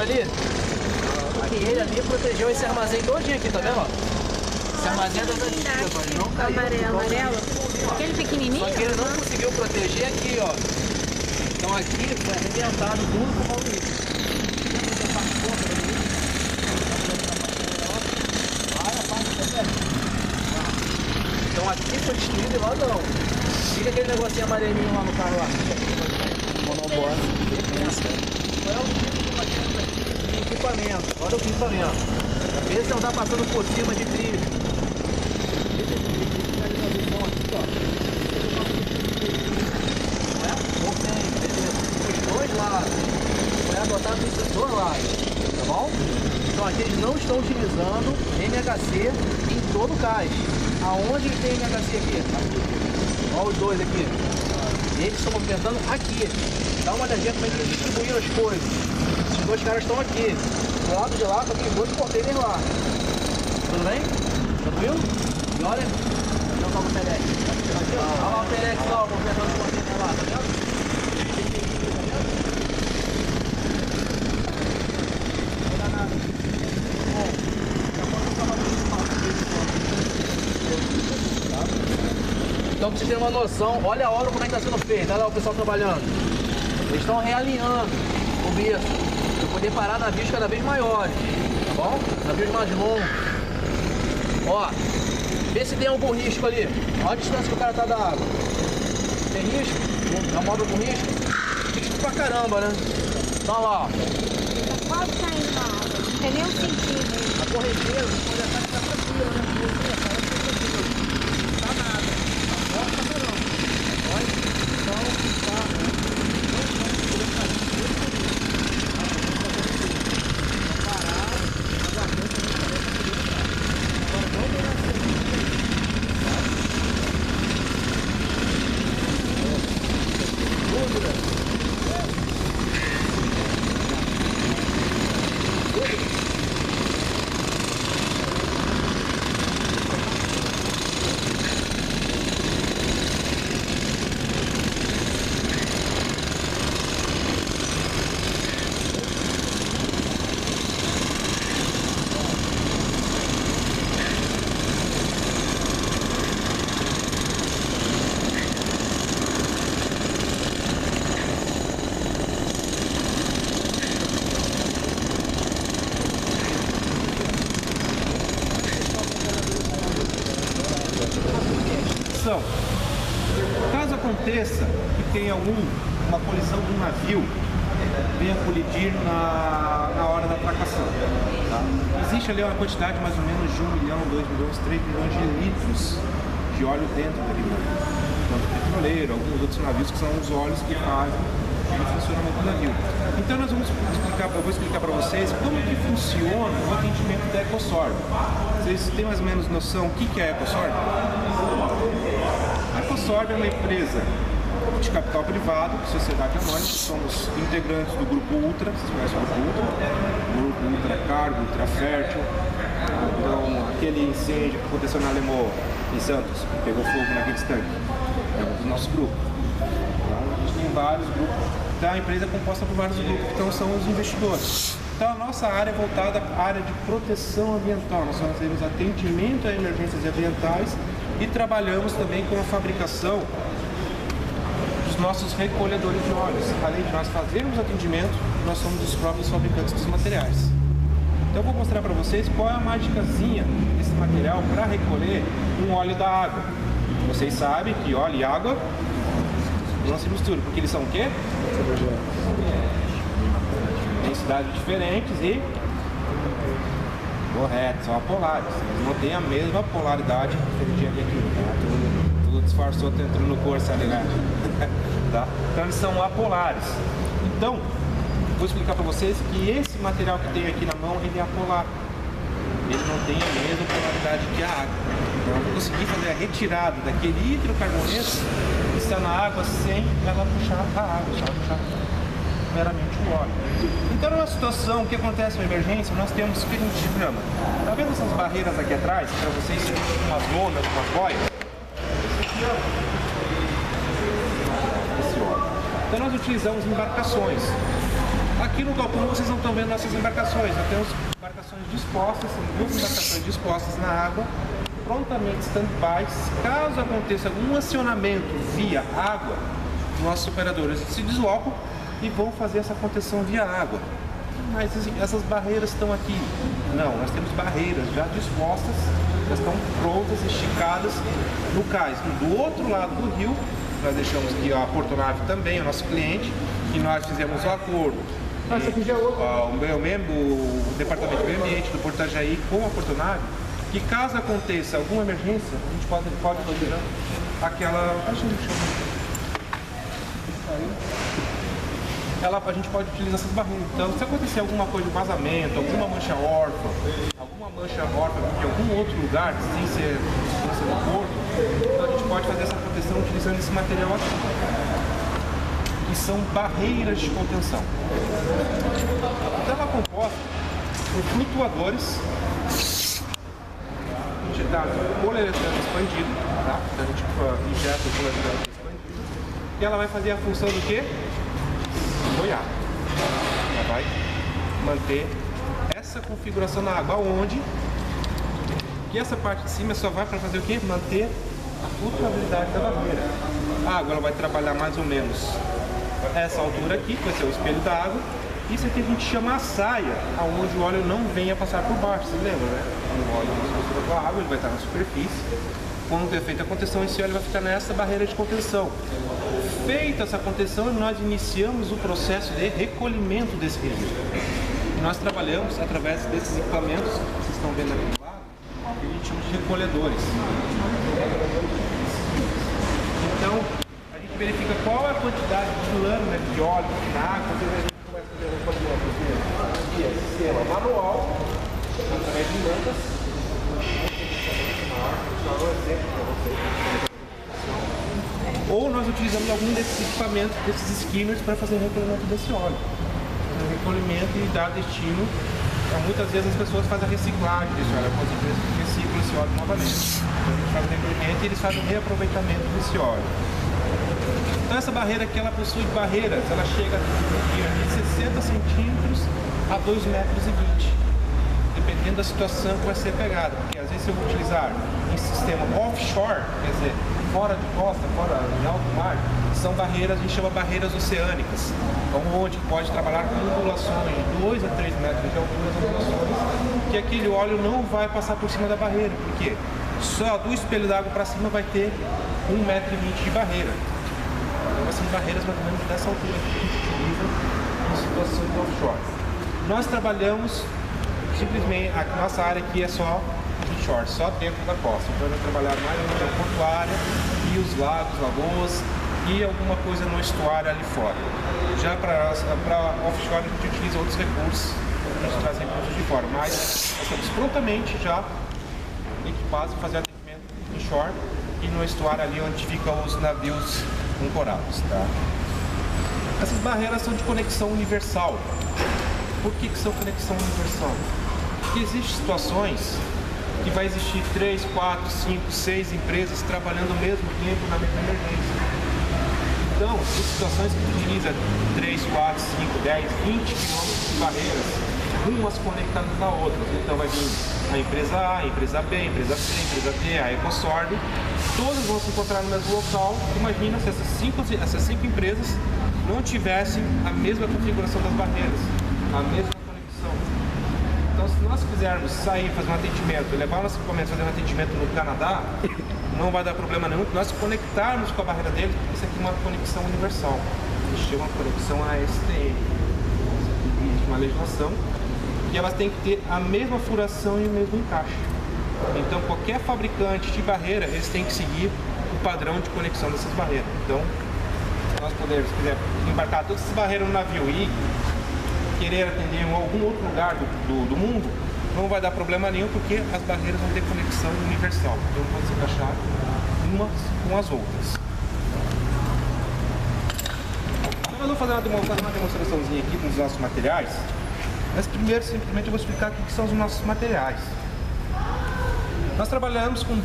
ali? Aquele ali protegeu esse armazém todinho aqui, tá vendo? Ó? Esse armazém é das antigas, ó. Ele não caiu. Amarelo. Aquele pequenininho? Só que ele não conseguiu proteger aqui, ó. Então aqui foi arrebentado tudo com o Maurício. Então aqui foi destruído e lá não. Fica aquele negocinho amarelinho lá no carro lá. Monobloco. Qual é o tipo de equipamento? Olha o equipamento. Esse não tá passando por cima de trilho. Os dois lados. Foi adotado esses dois lados. Tá bom? Então aqui eles não estão utilizando MHC em todo o cais. Aonde que tem MHC aqui? Olha os dois aqui. Eles estão movimentando aqui. Dá uma olhadinha como é que eles distribuíram as coisas. Os dois caras estão aqui. Do lado de lá, só tem dois containers lá. Tudo bem? Tranquilo? E olha, não tá o Telex. Olha lá o Telex lá, o movimentando os containers lá, tá vendo? Não dá nada. Então, pra vocês terem uma noção, olha a obra como é que está sendo feita. Olha lá o pessoal trabalhando. Eles estão realinhando o berço para poder parar navios cada vez maiores, tá bom? Navios mais longos. Ó, vê se tem algum risco ali. Olha a distância que o cara tá da água. Tem risco? É uma obra com risco? Risco pra caramba, né? Então lá, ó. Quase caindo na água. Não tem nem um centímetro. A correnteira, pode estar tranquila, né? Tá nada. Tá forte pra caramba. Olha, então tá. Caso aconteça que tenha uma colisão de um navio, venha colidir na hora da atracação. Tá? Existe ali uma quantidade mais ou menos de 1 milhão, 2 milhões, 3 milhões de litros de óleo dentro daquele navio. Tanto petroleiro, alguns outros navios que são os óleos que fazem o funcionamento do navio. Então eu vou explicar para vocês como que funciona o atendimento da EcoSorb. Vocês têm mais ou menos noção o que é a EcoSorb? A EcoSorb é uma empresa de capital privado, sociedade anônima, somos integrantes do Grupo Ultra, vocês conhecem o Grupo Ultra? O Grupo Ultra Cargo, Ultra Fértil. Então, aquele incêndio que aconteceu na Alemoa, em Santos, que pegou fogo naquele tanque, é um dos nossos grupos. Então, a gente tem vários grupos, então a empresa é composta por vários grupos, então são os investidores. Então a nossa área é voltada à área de proteção ambiental, nós fazemos atendimento a emergências ambientais e trabalhamos também com a fabricação dos nossos recolhedores de óleos. Além de nós fazermos atendimento, nós somos os próprios fabricantes dos materiais. Então eu vou mostrar para vocês qual é a magicazinha desse material para recolher um óleo da água. Vocês sabem que óleo e água não se misturam, porque eles são o quê? Densidades diferentes e correto, são apolares. Eles não têm a mesma polaridade que aqui. Tá? Tudo disfarçou, entrando no curso ali, né? Tá? Então eles são apolares. Então, vou explicar para vocês que esse material que tem aqui na mão, ele é apolar. Ele não tem a mesma polaridade que a água. Então eu vou conseguir fazer a retirada daquele hidrocarboneto que está na água sem ela puxar a água, só puxar meramente o óleo. Então numa situação que acontece uma emergência, nós temos o que a gente chama. Tá vendo essas barreiras aqui atrás? Para vocês, umas lonas, umas boias? Esse óleo. Então nós utilizamos embarcações. Aqui no galpão vocês não estão vendo nossas embarcações. Nós temos embarcações dispostas, são 2 embarcações dispostas na água, prontamente stand-by. Caso aconteça algum acionamento via água, nossos operadores se deslocam e vão fazer essa contenção via água. Mas essas barreiras estão aqui. Não, nós temos barreiras já dispostas, já estão prontas, esticadas no cais. Do outro lado do rio, nós deixamos aqui a Portonave também, o nosso cliente, e nós fizemos um acordo. O Departamento de Meio Ambiente do Porto Itajaí com a Portonave, que caso aconteça alguma emergência, a gente pode fazer aquela... a gente pode utilizar essas barreiras. Então, se acontecer alguma coisa de vazamento, alguma mancha órfã de algum outro lugar, sem ser no porto, então a gente pode fazer essa proteção utilizando esse material aqui, que são barreiras de contenção. Então, ela é composta por flutuadores injetados em poliuretano expandido, tá? Então, a gente injeta o poliuretano expandido e ela vai fazer a função do quê? Boiar. Ela vai manter essa configuração na água, onde que essa parte de cima só vai para fazer o quê? Manter a flutuabilidade da barreira. A água ela vai trabalhar mais ou menos essa altura aqui, que vai ser o espelho da água. Isso aqui a gente chama a saia, aonde o óleo não venha passar por baixo, você lembra, né? O óleo não se mistura com a água, ele vai estar na superfície. Quando é feita a contenção, esse óleo vai ficar nessa barreira de contenção. Feita essa contenção, nós iniciamos o processo de recolhimento desse resíduo. Nós trabalhamos através desses equipamentos que vocês estão vendo aqui do lado, que a gente chama de recolhedores. Então, a gente verifica qual é a quantidade de lâmina de óleo na água. A gente começa a fazer o recolhimento via sistema manual, através de mantas. Ou nós utilizamos algum desses equipamentos, desses skimmers, para fazer o recolhimento desse óleo. O recolhimento e dar destino. Então, muitas vezes as pessoas fazem a reciclagem desse óleo, algumas empresas reciclam esse óleo novamente. Então, a gente faz o recolhimento e eles fazem o reaproveitamento desse óleo. Então, essa barreira aqui, ela possui barreiras, ela chega de 60 centímetros a 2,20 metros, dependendo da situação que vai ser pegada. Porque às vezes eu vou utilizar em sistema offshore, quer dizer, fora de costa, fora de alto mar, são barreiras, a gente chama barreiras oceânicas, onde pode trabalhar com ondulações de 2 a 3 metros de altura, ondulações, que aquele óleo não vai passar por cima da barreira, porque só do espelho d'água para cima vai ter 1,20 metro de barreira. Então são barreiras mais ou menos dessa altura que a gente utiliza em situações de offshore. Nós trabalhamos simplesmente, a nossa área aqui é só inshore, só dentro da costa. Então nós trabalhamos mais na região portuária, e os lagos, lagoas e alguma coisa no estuário ali fora. Já para offshore a gente utiliza outros recursos, a gente traz recursos de fora, mas nós estamos prontamente já equipados para fazer atendimento inshore e no estuário ali onde ficam os navios ancorados, tá? Essas barreiras são de conexão universal. Por que são conexão universal? Porque existem situações que vai existir 3, 4, 5, 6 empresas trabalhando ao mesmo tempo na mesma emergência. Então, tem situações que utiliza 3, 4, 5, 10, 20 quilômetros de barreiras, umas conectadas na outra. Então vai vir a empresa A, a empresa B, a empresa C, a empresa D, a Ecosorb, todas vão se encontrar no mesmo local. Imagina se essas cinco empresas não tivessem a mesma configuração das barreiras, a mesma conexão. Então, se nós quisermos sair, fazer um atendimento, levar nosso equipamento, fazer um atendimento no Canadá, não vai dar problema nenhum, nós conectarmos com a barreira deles, porque isso aqui é uma conexão universal. A gente chama de conexão ASTM. Existe uma legislação e elas têm que ter a mesma furação e o mesmo encaixe. Então, qualquer fabricante de barreira, eles têm que seguir o padrão de conexão dessas barreiras. Então, se nós pudermos, se quiser embarcar todas essas barreiras no navio e querer atender em algum outro lugar do mundo, não vai dar problema nenhum, porque as barreiras vão ter conexão universal. Então, pode se encaixar umas com as outras. Então, nós vamos fazer uma demonstraçãozinha aqui com os nossos materiais. Mas primeiro, simplesmente, eu vou explicar o que são os nossos materiais. Nós trabalhamos com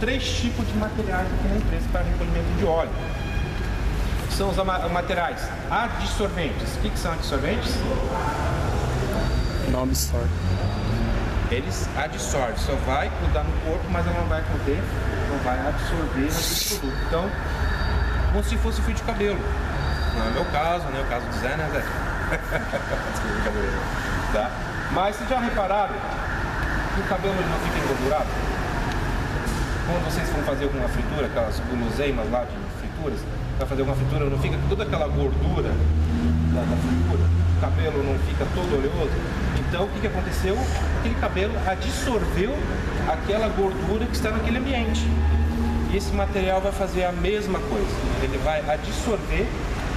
3 tipos de materiais aqui na empresa para recolhimento de óleo. que são os materiais adsorventes. O que são adsorventes? Não absorve. Eles adsorvem, só vai grudar no corpo, mas ela não vai conter, não vai absorver esse produto. Então, como se fosse fio de cabelo. Não é o meu caso, nem o caso do Zé, né, Zé? Tá? Mas vocês já repararam que o cabelo ele não fica engordurado? Quando vocês vão fazer alguma fritura, aquelas guloseimas lá de frituras, para fazer alguma fritura, não fica toda aquela gordura da fritura? O cabelo não fica todo oleoso? Então, o que aconteceu? Aquele cabelo adsorveu aquela gordura que está naquele ambiente. E esse material vai fazer a mesma coisa. Ele vai adsorver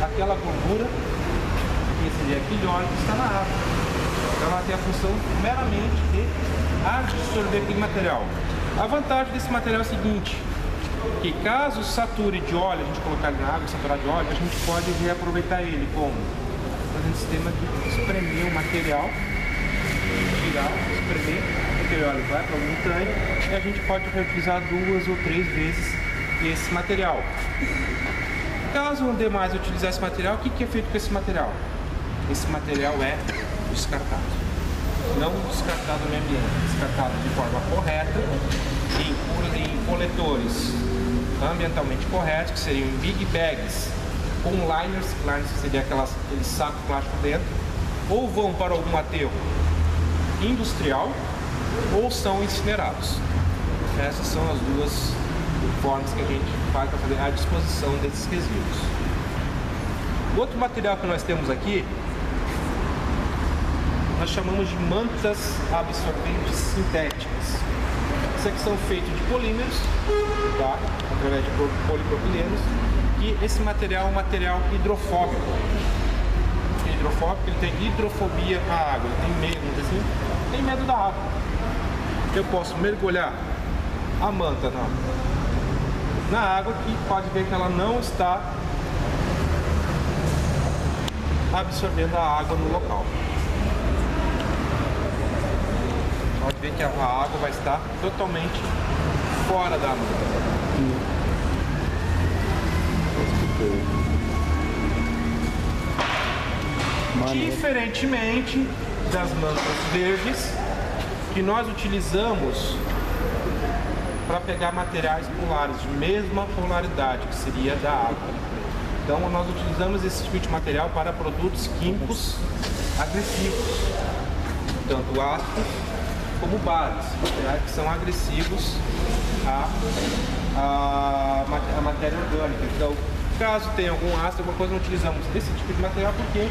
aquela gordura, que seria aquele óleo que está na água. Então, ela tem a função meramente de adsorver aquele material. A vantagem desse material é a seguinte, que caso sature de óleo, a gente colocar ele na água, saturar de óleo, a gente pode reaproveitar ele como? Fazendo um sistema de espremer o material, tirar, espremer, aquele óleo vai para algum tanque e a gente pode reutilizar 2 ou 3 vezes esse material. Caso não dê mais utilizar esse material, o que é feito com esse material? Esse material é descartado. Não descartado no meio ambiente, descartado de forma correta, em coletores ambientalmente corretos, que seriam em big bags, com liners, que seria aquele saco plástico dentro, ou vão para algum aterro industrial, ou são incinerados. Essas são as duas formas que a gente faz para fazer a disposição desses resíduos. Outro material que nós temos aqui, nós chamamos de mantas absorventes sintéticas. Essas aqui são feitas de polímeros, tá? Através de polipropilenos, e esse material é um material hidrofóbico. Hidrofóbico, ele tem hidrofobia à água, ele tem medo, assim, tem medo da água. Eu posso mergulhar a manta na água e pode ver que ela não está absorvendo a água no local. Pode ver que a água vai estar totalmente fora da manta. Diferentemente das mantas verdes, que nós utilizamos para pegar materiais polares de mesma polaridade, que seria da água. Então nós utilizamos esse tipo de material para produtos químicos agressivos, tanto ácidos como bases, que são agressivos à matéria orgânica. Então, caso tenha algum ácido, alguma coisa, não utilizamos esse tipo de material porque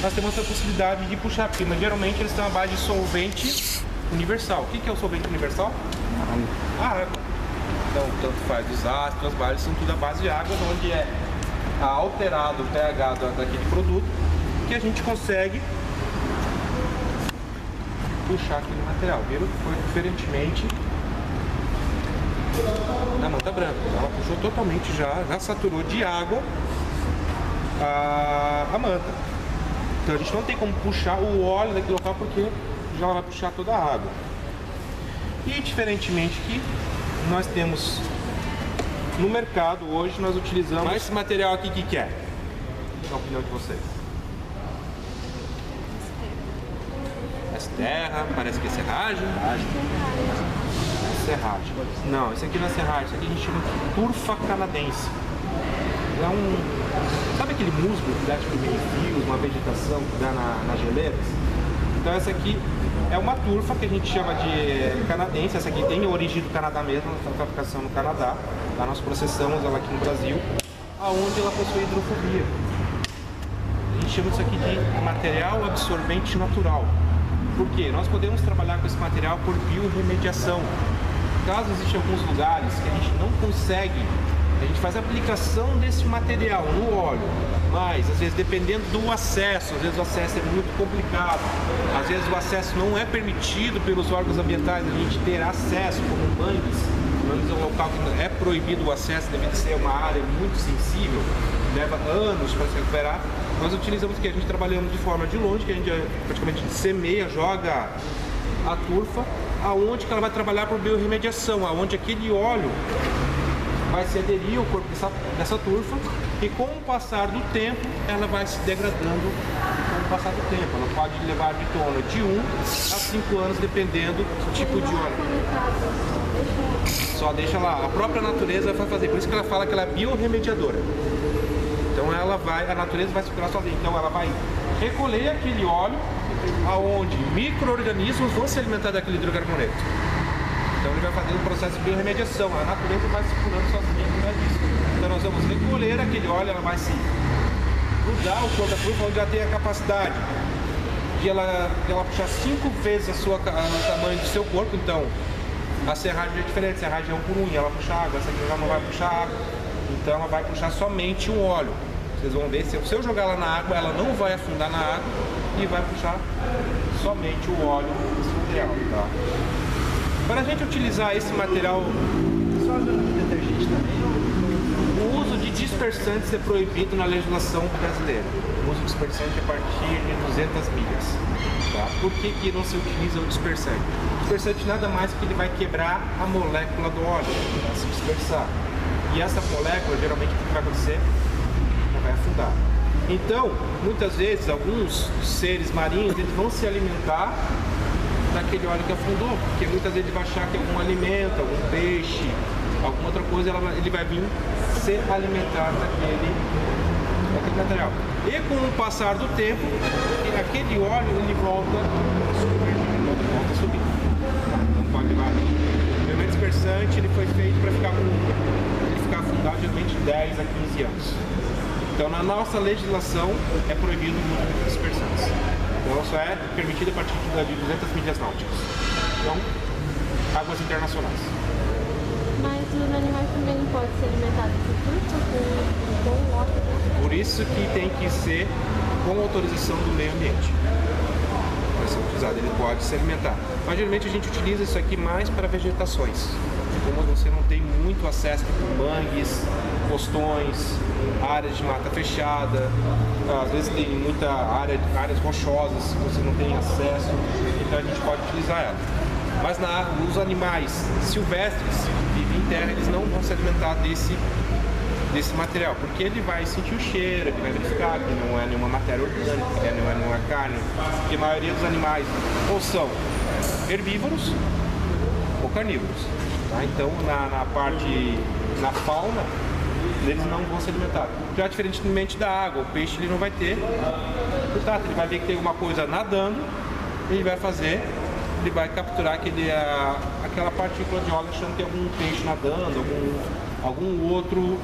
nós temos a possibilidade de puxar, porque geralmente eles têm uma base de solvente universal. O que é o solvente universal? A água. Então, tanto faz os ácidos, as bases, são tudo a base de água, onde é alterado o pH daquele produto, que a gente consegue puxar aquele material. Viram que foi diferentemente da manta branca. Ela puxou totalmente, já saturou de água a manta. Então a gente não tem como puxar o óleo daquele local porque já vai puxar toda a água. E diferentemente que nós temos no mercado hoje, nós utilizamos. Mas esse material aqui, o que é? Qual a opinião de vocês? Essa terra, parece que é serragem. Serragem. Não, esse aqui não é serragem, isso aqui a gente chama de turfa canadense. É sabe aquele musgo que dá tipo fios, uma vegetação que dá nas geleiras? Então essa aqui é uma turfa que a gente chama de canadense. Essa aqui tem origem do Canadá mesmo, a fabricação no Canadá. Lá nós processamos ela aqui no Brasil, aonde ela possui hidrofobia. A gente chama isso aqui de material absorvente natural. Por quê? Nós podemos trabalhar com esse material por biorremediação. Caso existam alguns lugares que a gente não consegue, a gente faz a aplicação desse material no óleo, mas às vezes dependendo do acesso, às vezes o acesso é muito complicado, às vezes o acesso não é permitido pelos órgãos ambientais, a gente ter acesso como mangues. Mangues é um local que é proibido o acesso devido a ser uma área muito sensível, leva anos para se recuperar. Nós utilizamos que a gente trabalhamos de forma de longe, que a gente praticamente semeia, joga a turfa, aonde que ela vai trabalhar por biorremediação, aonde aquele óleo vai se aderir ao corpo dessa turfa E com o passar do tempo, ela vai se degradando com o passar do tempo. Ela pode levar de torno de 1 a 5 anos, dependendo do tipo de óleo. Só deixa lá, a própria natureza vai fazer. Por isso que ela fala que ela é biorremediadora. Então a natureza vai se curar sozinha. Então ela vai recolher aquele óleo aonde micro-organismos vão se alimentar daquele hidrocarboneto. Então ele vai fazer um processo de biorremediação. A natureza vai se curando sozinha através disso. Então nós vamos recolher aquele óleo, ela vai se grudar o corpo da trufa, onde ela tem a capacidade de ela puxar 5 vezes o tamanho do seu corpo. Então a serragem é diferente, a serragem é 1 por 1, ela puxa água, essa aqui ela não vai puxar água. Então ela vai puxar somente o óleo. Vocês vão ver, se eu jogar ela na água, ela não vai afundar na água e vai puxar somente o óleo desse material, tá? Para a gente utilizar esse material, Só de detergente também. o uso de dispersantes é proibido na legislação brasileira. O uso de dispersante é a partir de 200 milhas. Tá? Por que não se utiliza o dispersante? O dispersante nada mais que ele vai quebrar a molécula do óleo, vai se dispersar. E essa molécula, geralmente, o que vai acontecer? Ela vai afundar. Então, muitas vezes, alguns seres marinhos eles vão se alimentar daquele óleo que afundou, porque muitas vezes ele vai achar que é algum alimento, algum peixe, alguma outra coisa, ele vai vir se alimentar daquele material. E com o passar do tempo, aquele óleo ele volta a subir. Não pode levar. O primeiro dispersante ele foi feito para ficar afundado geralmente de 10 a 15 anos. Então na nossa legislação é proibido o uso de dispersantes. Então só é permitido a partir de 200 milhas náuticas. Então, águas internacionais. Mas os animais também não podem ser alimentados com óleo. Por isso que tem que ser com autorização do meio ambiente. Para ser utilizado, ele pode se alimentar. Mas geralmente a gente utiliza isso aqui mais para vegetações. Como você não tem muito acesso a mangues, postões, áreas de mata fechada, às vezes tem muita áreas rochosas que você não tem acesso, então a gente pode utilizar ela. Mas os animais silvestres que vivem em terra, eles não vão se alimentar desse material, porque ele vai sentir o cheiro, ele vai verificar que não é nenhuma matéria orgânica, que não é nenhuma carne, porque a maioria dos animais ou são herbívoros ou carnívoros. Tá? Então na fauna, eles não vão se alimentar. Já diferentemente da água, o peixe ele não vai ter, portanto ele vai ver que tem alguma coisa nadando, ele vai capturar aquela partícula de óleo achando que tem algum peixe nadando, algum outro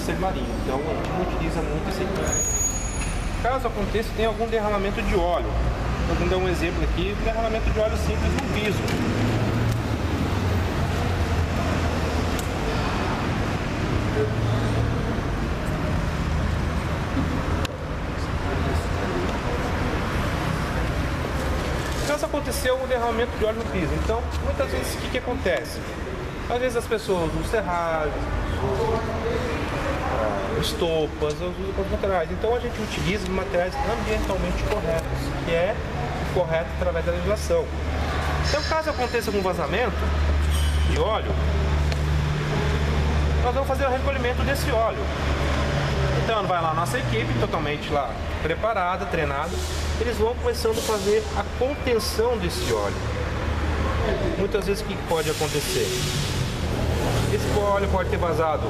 ser marinho. Então a gente não utiliza muito esse equipamento. Caso aconteça, tem algum derramamento de óleo. Eu vou dar um exemplo aqui, derramamento de óleo simples no piso. Caso aconteceu um derramamento de óleo no piso, então muitas vezes o que acontece? Às vezes as pessoas usam serragem, estopas, usam os materiais. Então a gente utiliza materiais ambientalmente corretos, que é o correto através da legislação. Então caso aconteça um vazamento de óleo, nós vamos fazer o recolhimento desse óleo. Então vai lá a nossa equipe, totalmente lá preparada, treinada, eles vão começando a fazer a contenção desse óleo. Muitas vezes o que pode acontecer? Esse óleo pode ter vazado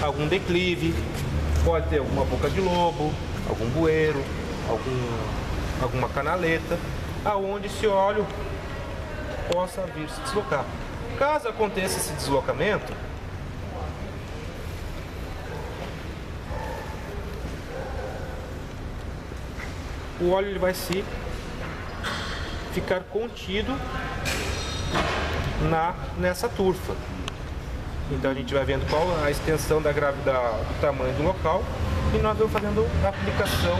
algum declive, pode ter alguma boca de lobo, algum bueiro, alguma canaleta, aonde esse óleo possa vir se deslocar. Caso aconteça esse deslocamento, o óleo ele vai ficar contido nessa turfa. Então a gente vai vendo qual a extensão da gravidade, do tamanho do local, e nós vamos fazendo a aplicação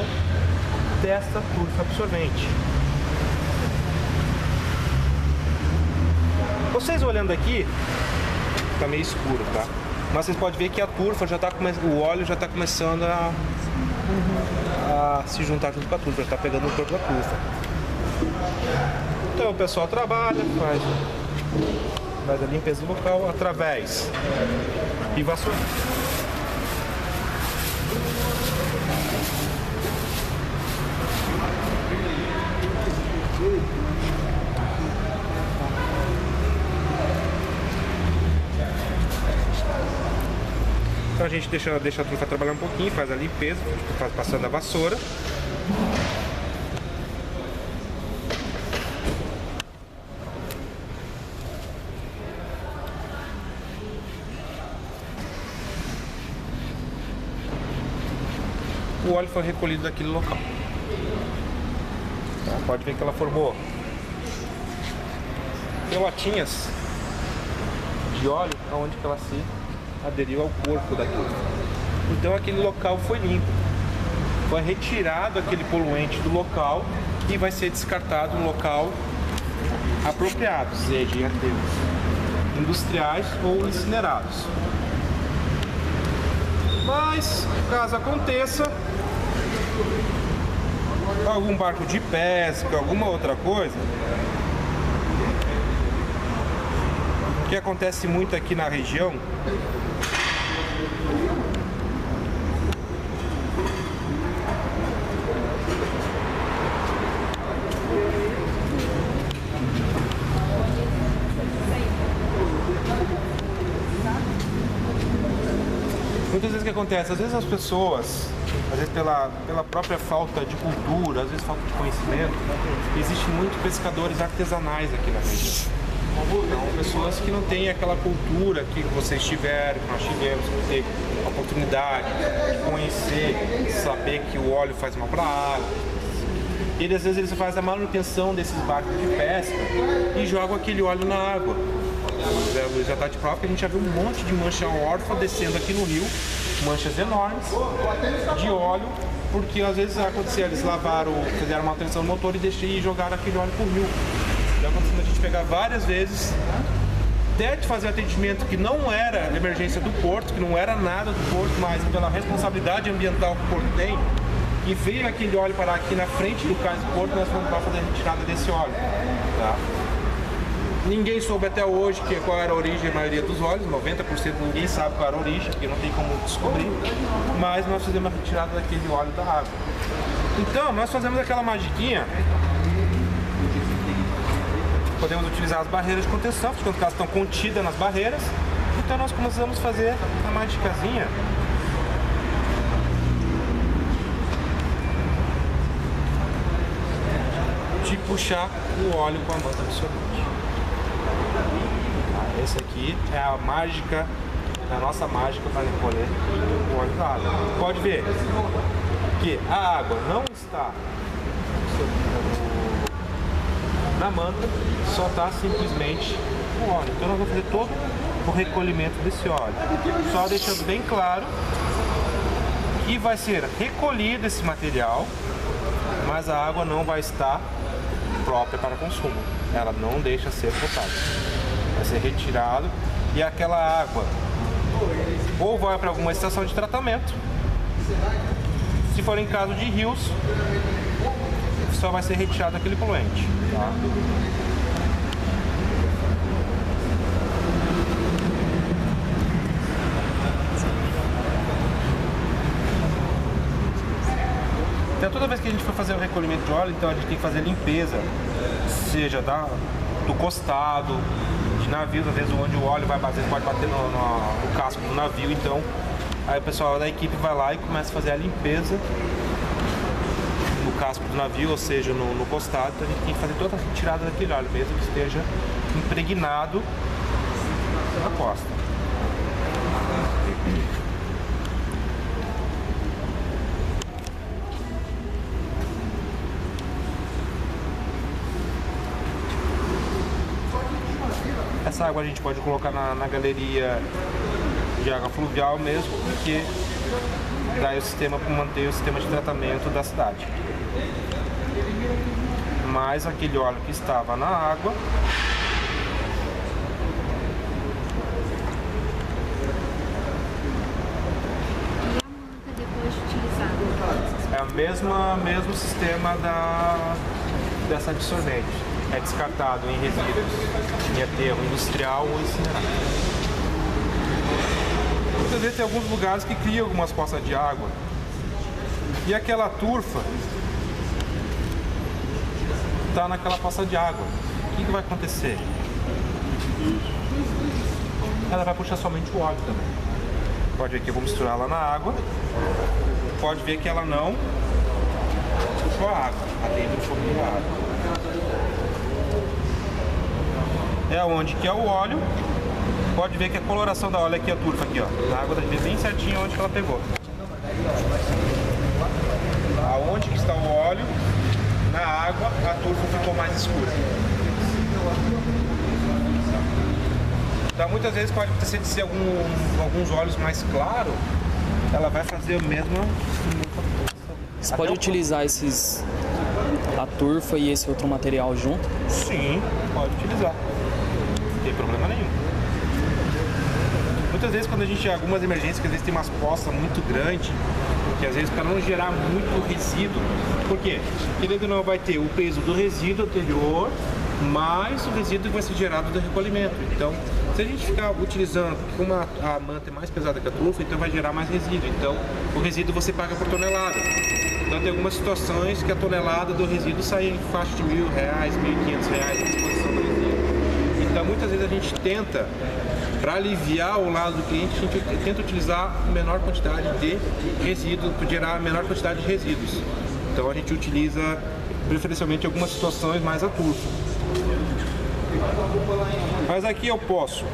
dessa turfa absorvente. Vocês olhando aqui, está meio escuro, tá? Mas vocês podem ver que a turfa já está o óleo já está começando a se juntar junto com a turfa, já está pegando o corpo da turfa. Então o pessoal trabalha, faz a limpeza do local através de vassoura. a gente deixa a turfa trabalhar um pouquinho, faz a limpeza, passando a vassoura. O óleo foi recolhido daquele local. Tá? Pode ver que ela formou pelotinhas de óleo onde que ela se aderiu ao corpo daquilo. Então aquele local foi limpo. Foi retirado aquele poluente do local e vai ser descartado no local apropriado, seja em aterros industriais ou incinerados. Mas, caso aconteça algum barco de pesca, alguma outra coisa, o que acontece muito aqui na região muitas vezes o que acontece? Às vezes as pessoas, às vezes pela própria falta de cultura, às vezes falta de conhecimento, existem muitos pescadores artesanais aqui na região. Então, pessoas que não têm aquela cultura que vocês tiveram, que nós tivemos, que ter a oportunidade de conhecer, saber que o óleo faz mal para a água. Ele às vezes faz a manutenção desses barcos de pesca e joga aquele óleo na água. Já está de prova que a gente já viu um monte de mancha órfã descendo aqui no rio, manchas enormes de óleo, porque às vezes acontecia, eles lavaram, fizeram manutenção no motor e jogaram aquele óleo pro rio. Já aconteceu a gente pegar várias vezes, até de fazer atendimento que não era emergência do porto, que não era nada do porto, mas pela responsabilidade ambiental que o porto tem, e veio aquele óleo parar aqui na frente do cais do porto, nós fomos para fazer a retirada desse óleo. Tá? Ninguém soube até hoje qual era a origem da maioria dos óleos, 90% ninguém sabe qual era a origem, porque não tem como descobrir, mas nós fizemos a retirada daquele óleo da água. Então, nós fazemos aquela magiquinha, podemos utilizar as barreiras de contenção, porque elas estão contidas nas barreiras, então nós começamos a fazer a magicazinha de puxar o óleo com a manta absorvente. Esse aqui é a mágica, a nossa mágica para recolher o óleo da água. Pode ver que a água não está na manta, só está simplesmente o óleo. Então nós vamos fazer todo o recolhimento desse óleo. Só deixando bem claro que vai ser recolhido esse material, mas a água não vai estar própria para consumo. Ela não deixa ser potável. Vai ser retirado e aquela água ou vai para alguma estação de tratamento, se for em caso de rios, só vai ser retirado aquele poluente. Tá? Então toda vez que a gente for fazer o recolhimento de óleo, então a gente tem que fazer limpeza, seja do costado, de navios, às vezes onde o óleo vai bater, pode bater no casco do navio, então aí o pessoal da equipe vai lá e começa a fazer a limpeza no casco do navio, ou seja, no costado. Então a gente tem que fazer toda a retirada daquele óleo, mesmo que esteja impregnado na costa. Essa água a gente pode colocar na galeria de água fluvial mesmo, porque dá o sistema para manter o sistema de tratamento da cidade. Mas aquele óleo que estava na água é o mesmo sistema dessa absorvente. É descartado em resíduos, em aterro industrial ou incinerado. Muitas vezes tem alguns lugares que criam algumas poças de água e aquela turfa está naquela poça de água. O que vai acontecer? Ela vai puxar somente o óleo também. Pode ver que eu vou misturar ela na água. Pode ver que ela não puxou a água. Ela dentro um pouquinho da água. É onde que é o óleo. Pode ver que a coloração da óleo aqui, a turfa aqui, ó. Na água dá de ver bem certinho onde que ela pegou. Aonde que está o óleo, na água a turfa ficou mais escura. Então muitas vezes pode acontecer de ser alguns óleos mais claros, ela vai fazer a mesma. Você pode utilizar a turfa e esse outro material junto? Sim, pode utilizar. Não tem problema nenhum. Muitas vezes quando a gente tem algumas emergências, que às vezes tem umas poças muito grandes, que às vezes para não gerar muito resíduo, por quê? Querendo ou não, vai ter o peso do resíduo anterior, mais o resíduo que vai ser gerado do recolhimento. Então, se a gente ficar utilizando, como a manta é mais pesada que a turfa, então vai gerar mais resíduo. Então, o resíduo você paga por tonelada. Então, tem algumas situações que a tonelada do resíduo sai em faixa de R$1.000, R$1.500 a disposição do resíduo. Então, muitas vezes a gente tenta, para aliviar o lado do cliente, a gente tenta utilizar a menor quantidade de resíduo, para gerar a menor quantidade de resíduos. Então, a gente utiliza preferencialmente algumas situações mais a turfa. Mas aqui eu posso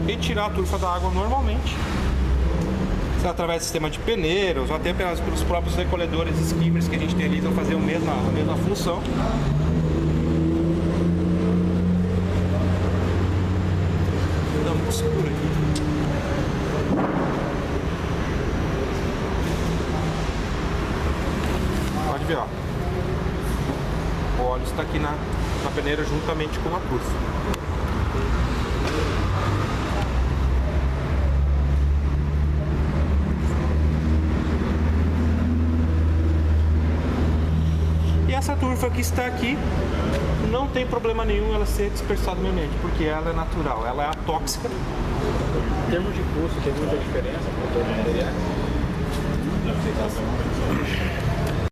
retirar a turfa da água normalmente, através do sistema de peneiras ou até pelos próprios recolhedores skimmers que a gente tem ali, então fazer a mesma função. Dá muito escuro aqui. Pode ver, ó. O óleo está aqui na peneira juntamente com a turfa. E essa turfa que está aqui, não tem problema nenhum ela ser dispersada no meio ambiente, porque ela é natural, ela é atóxica. Em termos de custo, tem muita diferença com todos os materiais?